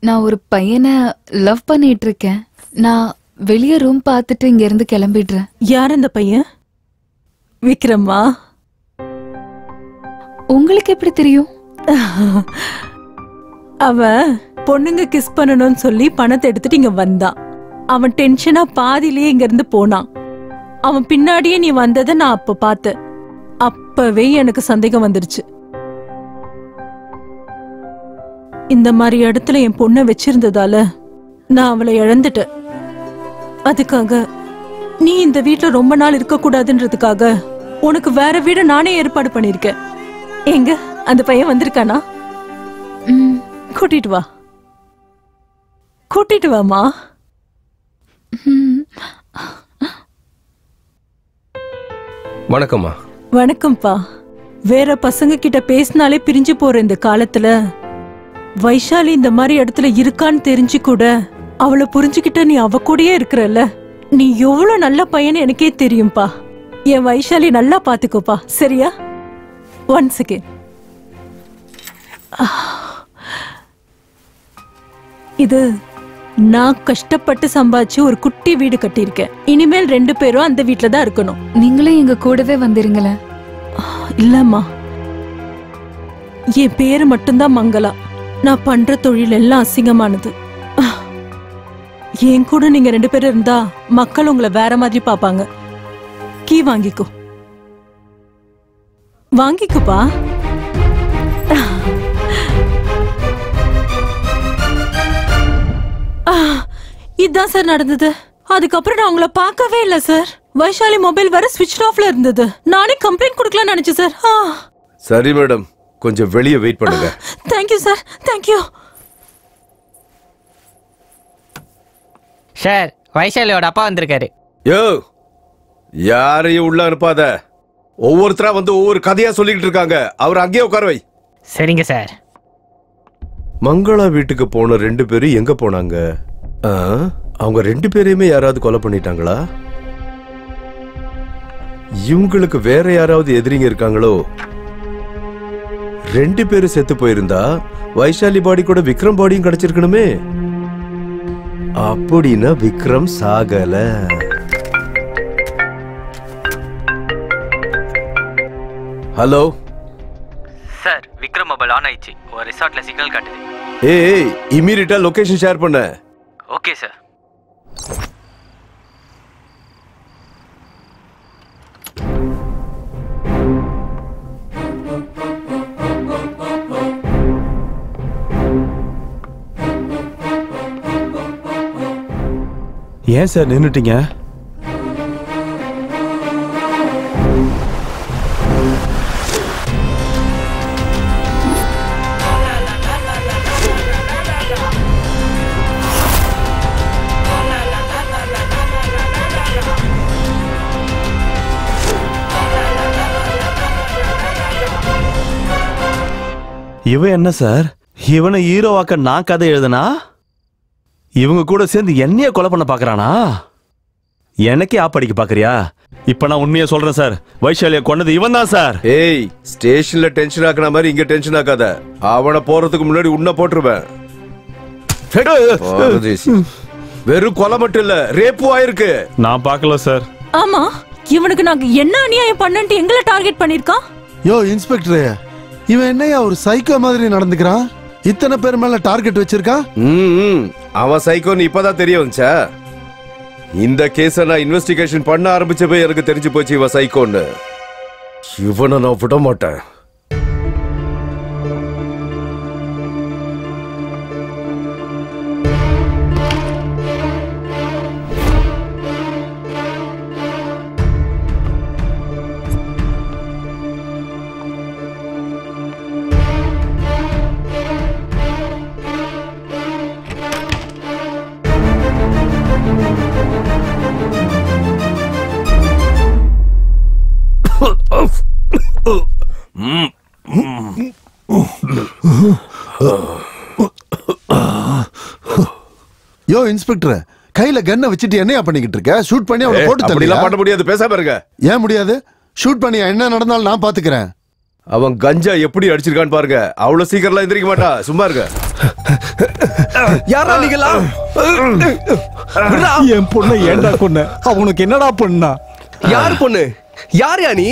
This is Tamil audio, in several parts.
நான் ஒரு பையனை லவ் பண்ணிட்டு இருக்கேன். நான் வெளிய ரூம் பார்த்துட்டு இங்க இருந்து கிளம்பிடுறேன். யார் அந்த பையன்? விக்ரமா? உங்களுக்கு எப்படி தெரியும்? அவன் பொண்ணுங்க கிஸ் பண்ணணும்னு சொல்லி பணத்தை எடுத்துட்டு இங்க வந்தான். அவன் டென்ஷனா பாதியிலேயே இங்க இருந்து போனான். அவன் பின்னாடியே நீ வந்ததை நான் அப்ப பார்த்தேன். அப்பவே எனக்கு சந்தேகம் வந்துருச்சு. இந்த மாதிரி இடத்துல என் பொண்ணை வச்சிருந்ததால நான் அவளை இழந்துட்டேன். அதுக்காக நீ இந்த வீட்டுல ரொம்ப நாள் இருக்க கூடாதுன்றதுக்காக உனக்கு வேற வீட நானே ஏற்பாடு பண்ணிருக்கேன். எங்க அந்த பையன் வந்திருக்கானா? கூட்டிட்டு வா, கூட்டிட்டு வாமா. வணக்கம்மா. வணக்கம்ப்பா. வேற பசங்க கிட்ட பேசினாலே பிரிஞ்சு போற இந்த காலத்துல வைஷாலி இந்த மாதிரி இடத்துல இருக்கான்னு தெரிஞ்சு கூட அவளை புரிஞ்சுக்கிட்ட நீ அவ கூடயே இருக்கிறல்ல, நீ எவ்வளவு நல்ல பையன்னு எனக்கே தெரியும்பா. என் வைஷாலி நல்லா பாத்துக்கோப்பா, சரியா? 1 செகண்ட். இது நான் கஷ்டப்பட்டு சம்பாதிச்சு ஒரு குட்டி வீடு கட்டியிருக்கேன். இனிமேல் 2 பேரும் அந்த வீட்டுல தான் இருக்கணும். நீங்களும் எங்க கூடவே வந்துருங்களேன். இல்லம்மா, என் பேரு மட்டும்தான் மங்களா. நான் பண்ற தொழில் எல்லாம் அசிங்கமானது. என் கூட நீங்க 2 பேரும் இருந்தா மக்கள் உங்களை வேற மாதிரி பாப்பாங்க. கீ வாங்கிக்கோ, வாங்கிக்கோப்பா. இதுதான் சார் நடந்தது. அதுக்கப்புறம் நான் உங்களை பார்க்கவே இல்லை சார். வைஷாலி மொபைல் வேற ஸ்விட்ச் ஆஃப்ல இருந்தது. நானே கம்ப்ளைண்ட் கொடுக்கலாம்னு நினைச்சேன் சார். சரி மேடம், கொஞ்சம் வெளியே வெயிட் பண்ணுங்க. Thank you sir, thank you. சார், வைஷாலியோட அப்பா வந்திருக்காரு. யோ, யாரையும் உள்ள அனுப்பாத. ஒவ்வொருத்தரா வந்து ஒவ்வொரு கதையா சொல்லிட்டு இருக்காங்க. அவர் அங்கேயே உட்கார வை. சரிங்க சார். மங்களா வீட்டுக்கு போன 2 பேரும் எங்க போனாங்க? அவங்க 2 பேரையுமே யாராவது கொலை பண்ணிட்டாங்களா? இவங்களுக்கு வேற யாராவது எதிரிங்க இருக்காங்களோ? 2 பேரும் செத்து போயிருந்தா வைஷாலி பாடி கூட விக்ரம் பாடியும் கிடைச்சிருக்கணுமே. அப்படின்னா விக்ரம் சாகல. Hello sir, Vikram mobile on ஆயிடுச்சு. ஒரு ரிசார்ட்ல சிக்னல் காட்டுது. ஏய், இமிடியேட்டா லொகேஷன் ஷேர் பண்ணு. Okay sir. ஏன் சார் நின்னுட்டீங்க? இவன் என்ன சார், இவனை ஹீரோவாக்க நான் கதை எழுதுனா இவங்க கூட சேர்ந்து என்னைய கொலை பண்ண பாக்குறானா? எனக்கே ஆப்படிக்க பாக்குறியா? இப்ப நான் உண்மையா சொல்றேன் சார், வைஷாலியை கொன்னது இவன் தான் சார். ஏய், ஸ்டேஷன்ல டென்ஷன் ஆக்குன மாதிரி இங்க டென்ஷன் ஆக்காத. அவனை போறதுக்கு முன்னாடி உன்னை போட்டுருவேன். வெறும் கொலை மட்டும் இல்ல, ரேப்பும் ஆயிருக்கு. நான் பார்க்கல சார். ஆமா, இவனுக்கு நாங்க என்ன அநியாயம் பண்ணன்ட்டு எங்களை டார்கெட் பண்ணிருக்கான். யோ இன்ஸ்பெக்டர், இவன் என்னையா ஒரு சைக்கோ மாதிரி நடந்துக்கிறான்? இத்தனை பேர் மேல டார்கெட் வச்சிருக்கான். அவன் சைக்கோன்னு இப்பதான் தெரிய வந்துச்சா? இந்த கேஸ நான் இன்வெஸ்டிகேஷன் பண்ண ஆரம்பிச்சப்பே எனக்கு தெரிஞ்சு போச்சு இவன் சைக்கோன்னு. இவனை நான் விட மாட்டேன். யோ இன்ஸ்பெக்டர், கையில கன்னை வச்சுட்டு என்னையா பண்ணிக்கிட்டு இருக்க? ஷூட் பண்ணி அவனை போட்டு தள்ளிலாம். பண்ண முடியாது, பேசாம இருங்க. ஏன் முடியாது? ஷூட் பண்ணி என்ன நடந்தாலும் நான் பாத்துக்கிறேன். அவன் கஞ்சா எப்படி அடிச்சிருக்கான்னு பாருங்க. அவ்வளவு சீக்கிரம்லாம் எந்திரிக்க மாட்டா. சும்மா இருக்க. யாரா நீங்களா? என் பொண்ணை ஏண்டா கொன்ன? அவனுக்கு என்னடா பண்ணா? யார் பொண்ணு? யாரையா நீ?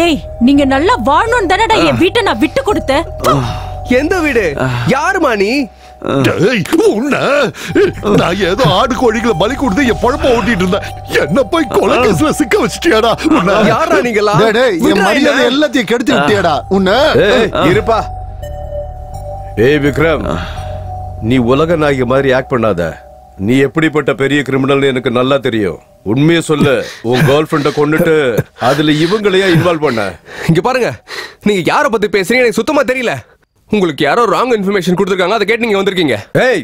ஏய், நீங்க நல்லா வாழணும்னு தானடா என் வீட்டை நான் விட்டு கொடுத்தேன். எந்த வீடு? யாருமா நீ? நான் ஏதோ ஆடு கோழிகளை பலி கொடுத்து என் பழப்ப ஓட்டிட்டு இருந்தேன். என்ன போய் கொலை கேஸ்ல சிக்க வச்சிட்டியாடா? யாரா நீங்களா? என் மரியாதை எல்லாத்தையும் கெடுத்து விட்டியாடா உன்ன. இருப்பா. ஏய் விக்ரம், நீ உலக நாயகி மாதிரி ஆக்ட் பண்ணாத. நீ எப்படிப்பட்ட பெரிய கிரிமினல் எனக்கு நல்லா தெரியும். உண்மையை சொல்லு. உன் கேர்ள் ஃப்ரெண்ட கொண்டுட்டு அதுல இவங்களையா இன்வால்வ் பண்ண? இங்க பாருங்க, நீங்க யார பத்தி பேசுறீங்க எனக்கு சுத்தமா தெரியல. உங்களுக்கு யாரோ ராங் இன்ஃபர்மேஷன் கொடுத்திருக்காங்க, அதை கேட்டு நீங்க வந்திருக்கீங்க. ஏய்,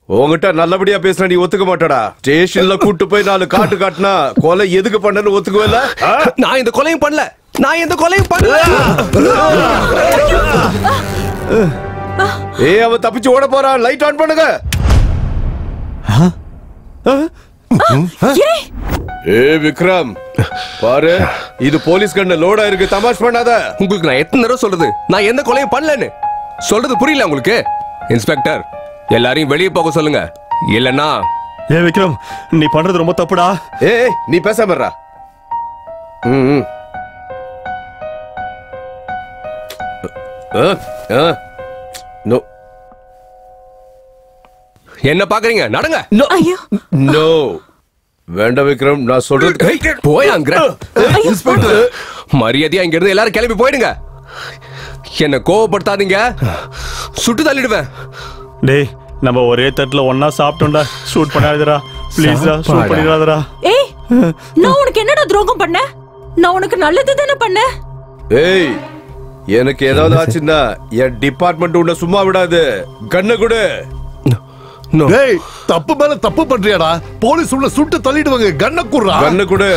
உங்ககிட்ட நல்லபடியா பேசுற நீ ஒத்துக்க மாட்டடா. ஸ்டேஷன்ல கூட்டு போய் 4 காட்டு காட்டினா கொலை எதுக்கு பண்ணனு ஒத்துக்குவல? நான் இந்த கொலையும் பண்ணல. நான் எந்த கொலையும் பண்ணல. ஏய், அவன் தப்பிச்சு ஓட போறான். லைட் ஆன் பண்ணுங்க. ஏய் விக்ரம், பாரு, இது போலீஸ் கண்ணு லோடா இருக்கு. தமாஷ் பண்ணாத. உங்களுக்கு நான் எத்தனை தடவை சொல்றது நான் எந்த கொலையும் பண்ணலன்னு? சொல்றது புரியல உங்களுக்கு? இன்ஸ்பெக்டர், எல்லாரையும் வெளியே போக சொல்லுங்க. இல்லன்னா ஏ விக்ரம், நீ பண்றது ரொம்ப தப்புடா. ஏய், நீ பேசாம இருடா. நோ. என்ன பாக்குறீங்க? நடங்க. நோ வேண்டாம் விக்ரம், நான் சொல்றது போயாங்க. இன்ஸ்பெக்டர், மரியாதையா இங்க இருந்து எல்லாரும் கிளம்பி போயிடுங்க. என்ன கோவப்படுத்தாதீங்க, சுட்டு தள்ளிடுவேன். டேய், நம்ம ஒரே தட்டுல ஒண்ணா சாப்பிட்டோம்டா. ஷூட் பண்ணாதடா ப்ளீஸ்டா. ஷூட் பண்ணிடாதடா. ஏய், நான் உனக்கு என்னடா துரோகம் பண்ண? நான் உனக்கு நல்லது தானே பண்ணேன். ஏய், எனக்கு ஏதாவது ஆச்சுன்னா என் டிபார்ட்மெண்ட் உன்னை சும்மா விடாது. கண்ணை கொடு. டேய், தப்பு மேல தப்பு பண்றியாடா? போலீஸ் உள்ள சுட்டு தள்ளிடுவாங்க. கண்ணை குடுறா. கண்ணை கொடு.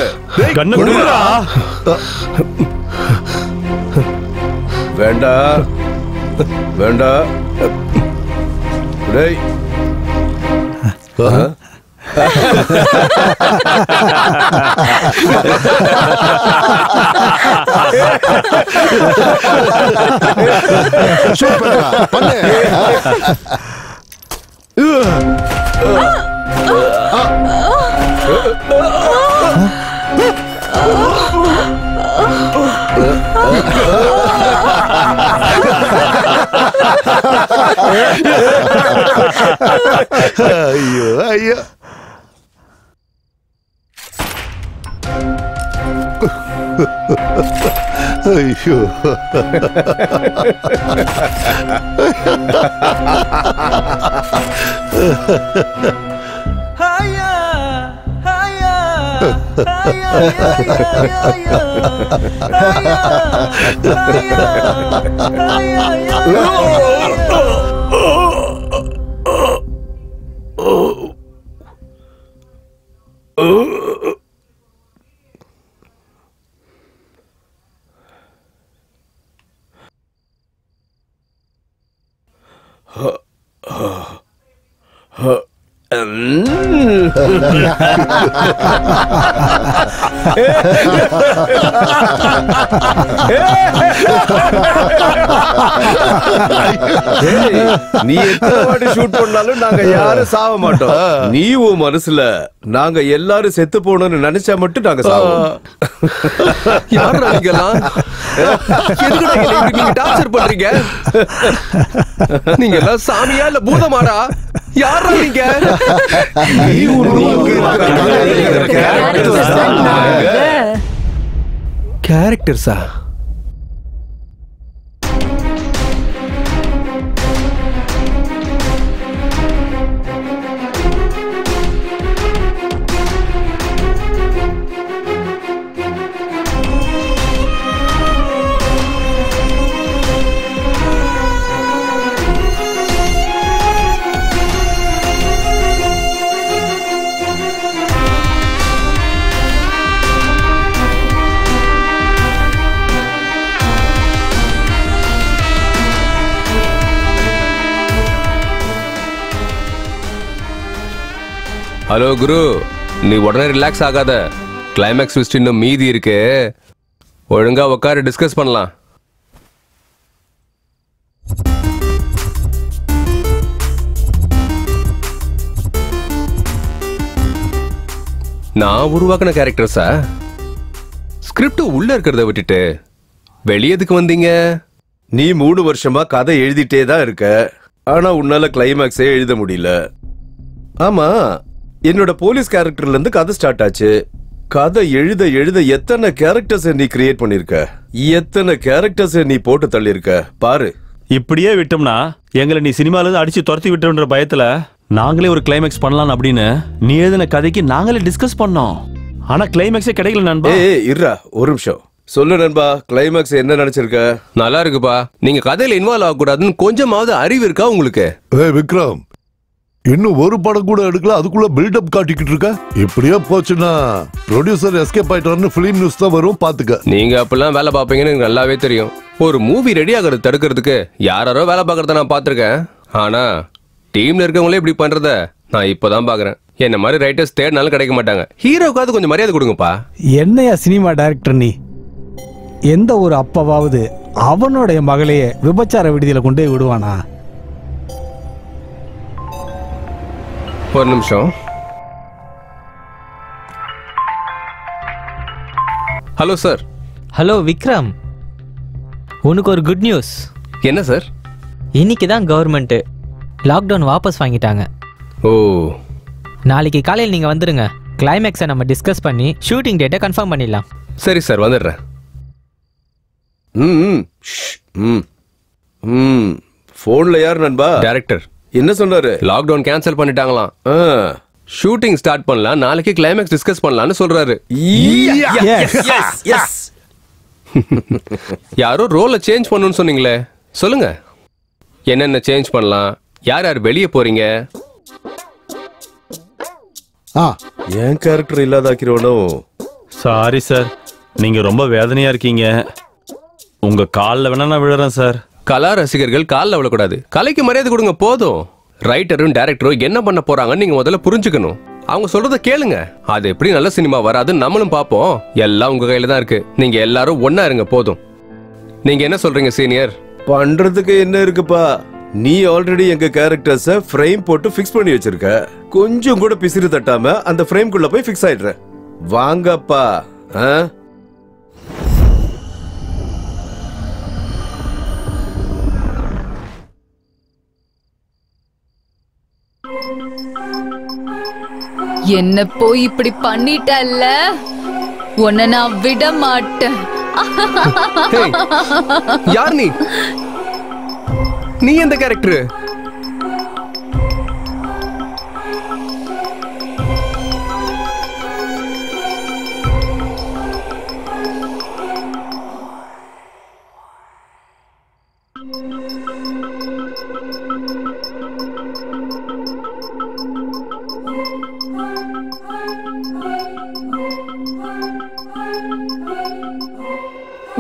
கண்ணை குடுடா. வேண்டாம் வேண்டாம். டேய், ஷூட் பண்றா. பண்ணு. ஐயோ ஐயோ. ஐயோ. நீ எத்தனை வாட்டி ஷூட் பண்ணாலும் நாங்க யாரும் சாவ மாட்டோம். நீ உன் மனசுல நாங்க எல்லாரும் செத்து போகணும்னு நினைச்சா மட்டும் நாங்க சாவோம். யாரா நீங்கலாம்? எதுக்குடா என்னை இப்படி நீங்க டார்ச்சர் பண்றீங்க? நீங்க எல்லாம் சாமியா இல்ல பூதமாடா? யாரா நீங்க? கேரக்டர்ஸா? ஹலோ குரு, நீ உடனே ரிலாக்ஸ் ஆகாத. கிளைமேக்ஸ் ட்விஸ்ட் இன்னும் மீதி இருக்கு. ஒழுங்கா உட்கார டிஸ்கஸ் பண்ணலாம். நான் உருவாக்கின கேரக்டர்ஸா? ஸ்கிரிப்ட் உள்ள இருக்கிறத விட்டுட்டு வெளியே எதுக்கு வந்தீங்க? நீ 3 வருஷமா கதை எழுதிட்டே தான் இருக்க, ஆனா உன்னால கிளைமேக்ஸே எழுத முடியல. ஆமா, என்னோட போலீஸ் கேரக்டர்ல இருந்து கதை ஸ்டார்ட் ஆச்சு. கதை எழுத எழுத எத்தனை கேரக்டர்ஸ் நீ கிரியேட் பண்ணிருக்க, எத்தனை கேரக்டர்ஸ் நீ போட்டு தள்ளிருக்க பாரு. இப்படியே விட்டோம்னா எங்களை நீ சினிமால இருந்து அடிச்சு துரத்தி விட்டுன்ற பயத்துல நாங்களே ஒரு கிளைமேக்ஸ் பண்ணலாம் அப்படின்னு நீ எழுதின கதைக்கு நாங்களே டிஸ்கஸ் பண்ணோம். ஆனா கிளைமேக்ஸே கிடைக்கல நண்பா. இருடா ஒரு நிமிஷம். சொல்லு நண்பா, கிளைமேக்ஸ் என்ன நினைச்சிருக்க? நல்லா இருக்குப்பா. நீங்க கதையில இன்வால்வ் ஆகக்கூடாதுன்னு கொஞ்சமாவது அறிவு இருக்கா உங்களுக்கு? விக்ரம், இன்னும் ஒரு படம் கூட எடுக்கல, அதுக்குள்ள பில்டப் காட்டிக்கிட்டு இருக்க. இப்படியே போச்சுன்னா ப்ரொடியூசர் எஸ்கேப் ஆயிட்டாருன்னு பிலிம் நியூஸ் தான் வரும், பாத்துக்க. நீங்க அப்பெல்லாம் வேலை பார்ப்பீங்கன்னு எனக்கு நல்லாவே தெரியும். ஒரு மூவி ரெடி ஆகிறது தடுக்கிறதுக்கு யாரோ வேலை பார்க்கறத நான் பார்த்திருக்கேன். ஆனா டீம்ல இருக்கவங்களே இப்படி பண்றத நான் இப்பதான் பாக்குறேன். என்ன மாதிரி ரைட்டர்ஸ் தேடினாலும் கிடைக்க மாட்டாங்க. ஹீரோக்காவது கொஞ்சம் மரியாதை கொடுங்கப்பா. என்னையா சினிமா டைரக்டர் நீ? எந்த ஒரு அப்பாவாவது அவனுடைய மகளையே விபச்சார விடுதியில கொண்டு போய் விடுவானா? ஒரு நிமிஷம். Hello sir. ஹலோ விக்ரம், உனக்கு ஒரு குட் நியூஸ். என்ன சார்? இன்னைக்கு தான் கவர்மெண்ட் லாக்டவுன் வாபஸ் வாங்கிட்டாங்க. ஓ, நாளைக்கு காலையில் நீங்கள் வந்துடுங்க. கிளைமேக்ஸை நம்ம டிஸ்கஸ் பண்ணி ஷூட்டிங் டேட்டை கன்ஃபார்ம் பண்ணிடலாம். சரி சார், வந்துடுறேன். போன்ல யார் நண்பா? டைரக்டர். என்ன சொன்னாரு? லாக்டவுன் கேன்சல் பண்ணிட்டாங்களாம். ஷூட்டிங் ஸ்டார்ட் பண்ணலாம், நாளைக்கு கிளைமேக்ஸ் டிஸ்கஸ் பண்ணலாம்னு சொல்றாரு. யாரோ ரோலை சேஞ்ச் பண்ணணும்னு சொன்னீங்களே, சொல்லுங்க. என்னென்ன சேஞ்ச் பண்ணலாம்? யார் யார் வெளியே போறீங்க? என் கேரக்டர் இல்லாதாக்கிறோனோ? சாரி சார், நீங்க ரொம்ப வேதனையா இருக்கீங்க. உங்க காலில் வேணா நான் விழுறேன் சார். கலா ரசிகர்கள் காலில் விழக்கூடாது. கலைக்கு மரியாதை கொடுங்க போதும். ரைட்டரும் டைரக்டரும் என்ன பண்ண போறாங்கன்னு நீங்க முதல்ல புரிஞ்சுக்கணும். அவங்க சொல்றத கேளுங்க. அது எப்படி நல்ல சினிமா வராதுன்னு நம்மளும் பார்ப்போம். எல்லாம் உங்க கையில தான் இருக்கு. நீங்க எல்லாரும் ஒன்னா இருங்க போதும். நீங்க என்ன சொல்றீங்க சீனியர்? பண்றதுக்கு என்ன இருக்குப்பா? நீ ஆல்ரெடி எங்க கேரக்டர்ஸ ஃப்ரேம் போட்டு ஃபிக்ஸ் பண்ணி வச்சிருக்க. கொஞ்சம் கூட பிசிறு தட்டாம அந்த ஃப்ரேம்குள்ள போய் ஃபிக்ஸ் ஆயிடுற. வாங்கப்பா. என்ன போய் இப்படி பண்ணிட்டல்ல, உன்னை நான் விட மாட்டேன். யார் நீ? நீ எந்த கேரக்டர்?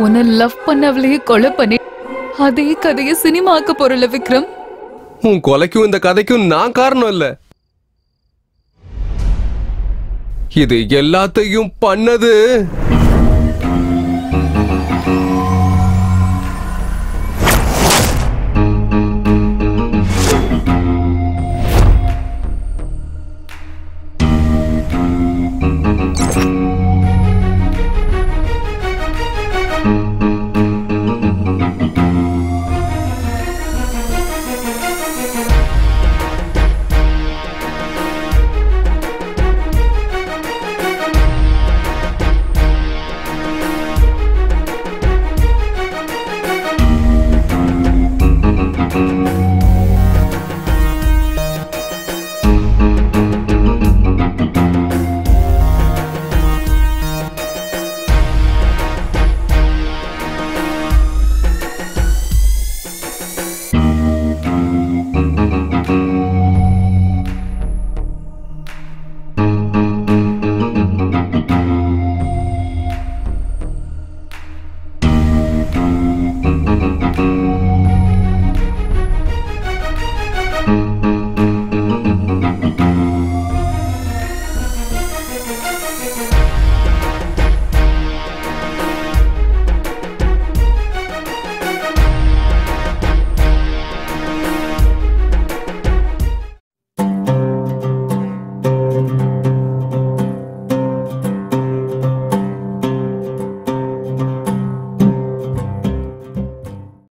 உன்னை லவ் பண்ணவளையே கொலை பண்ணி அதே கதையை சினிமாக்க போறல விக்ரம். உன் கொலைக்கும் இந்த கதைக்கும் நான் காரணம் இல்ல. இது எல்லாத்தையும் பண்ணது